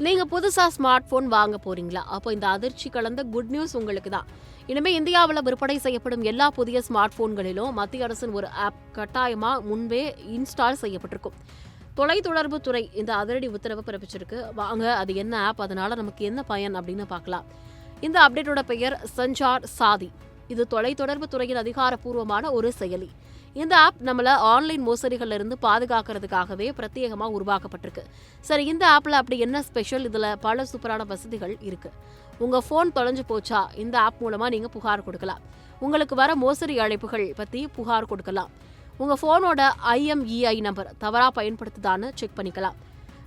நீங்க புதுசா smart phone வாங்க போறீங்களா? அப்போ இந்த அதிர்ச்சி கலந்த குட் நியூஸ் உங்களுக்கு தான். இனிமே இந்தியாவில் விற்பனை செய்யப்படும் எல்லா புதிய ஸ்மார்ட் போன்களிலும் மத்திய அரசின் ஒரு ஆப் கட்டாயமா முன்பே இன்ஸ்டால் செய்யப்பட்டிருக்கும். தொலைத்தொடர்பு துறை இந்த அதிரடி உத்தரவு பிறப்பிச்சிருக்கு. வாங்க அது என்ன ஆப், அதனால நமக்கு என்ன பயன் அப்படின்னு பார்க்கலாம். இந்த அப்டேட்டோட பெயர் சஞ்சார் சாதி. இது தொலைத்தொடர்பு துறையின் அதிகாரப்பூர்வமான ஒரு செயலி. இந்த ஆப் நம்மள ஆன்லைன் மோசடிகள்ல இருந்து பாதுகாக்கிறதுக்காகவே பிரத்யேகமா உருவாக்கப்பட்டிருக்கு. சரி, இந்த ஆப்ல அப்படி என்ன ஸ்பெஷல்? இதுல பல சூப்பரான வசதிகள் இருக்கு. உங்க போன் தொலைஞ்சு போச்சா, இந்த ஆப் மூலமா நீங்க புகார் கொடுக்கலாம். உங்களுக்கு வர மோசடி அழைப்புகள் பத்தி புகார் கொடுக்கலாம். உங்க போனோட IMEI நம்பர் தவறா பயன்படுத்துதான்னு செக் பண்ணிக்கலாம்.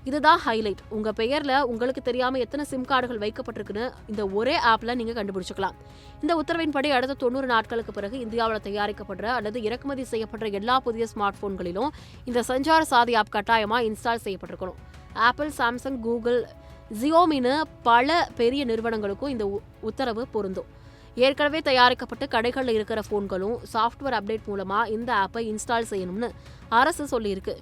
இதுதான் ஹைலைட். உங்க பெயர்ல உங்களுக்கு தெரியாம எத்தனை சிம் கார்டுகள் வைக்கப்பட்டிருக்குன்னு இந்த ஒரே ஆப்ல நீங்க கண்டுபிடிச்சுக்கலாம். இந்த உத்தரவின்படி அடுத்த 90 நாட்களுக்கு பிறகு இந்தியாவில் தயாரிக்கப்படுற அல்லது இறக்குமதி செய்யப்படுற எல்லா புதிய ஸ்மார்ட் போன்களிலும் இந்த சஞ்சார் சாதி ஆப் கட்டாயமா இன்ஸ்டால் செய்யப்பட்டிருக்கணும். ஆப்பிள், சாம்சங், கூகுள், ஜியோமின்னு பல பெரிய நிறுவனங்களுக்கும் இந்த உத்தரவு பொருந்தும். ஏற்கனவே தயாரிக்கப்பட்டு கடைகளில் இருக்கிற போன்களும் சாஃப்ட்வேர் அப்டேட் மூலமா இந்த ஆப்பை இன்ஸ்டால் செய்யணும்னு அரசு சொல்லியிருக்கு.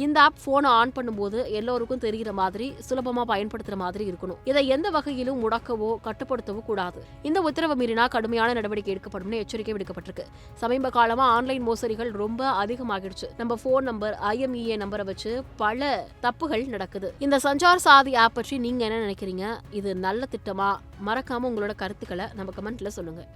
இந்த ஆப் போனை ஆன் பண்ணும்போது எல்லோருக்கும் தெரிகிற மாதிரி சுலபமா பயன்படுத்துற மாதிரி இருக்கணும். இதை எந்த வகையிலும் முடக்கவோ கட்டுப்படுத்தவோ கூடாது. இந்த உத்தரவு மீறினா கடுமையான நடவடிக்கை எடுக்கப்படும் எச்சரிக்கை விடுக்கப்பட்டிருக்கு. சமீப காலமா ஆன்லைன் மோசடிகள் ரொம்ப அதிகமாகிடுச்சு. நம்ம போன் நம்பர், IMEI நம்பரை வச்சு பல தப்புகள் நடக்குது. இந்த சஞ்சார் சாதி ஆப் பற்றி நீங்க என்ன நினைக்கிறீங்க? இது நல்ல திட்டமா? மறக்காம உங்களோட கருத்துக்களை நம்ம கமெண்ட்ல சொல்லுங்க.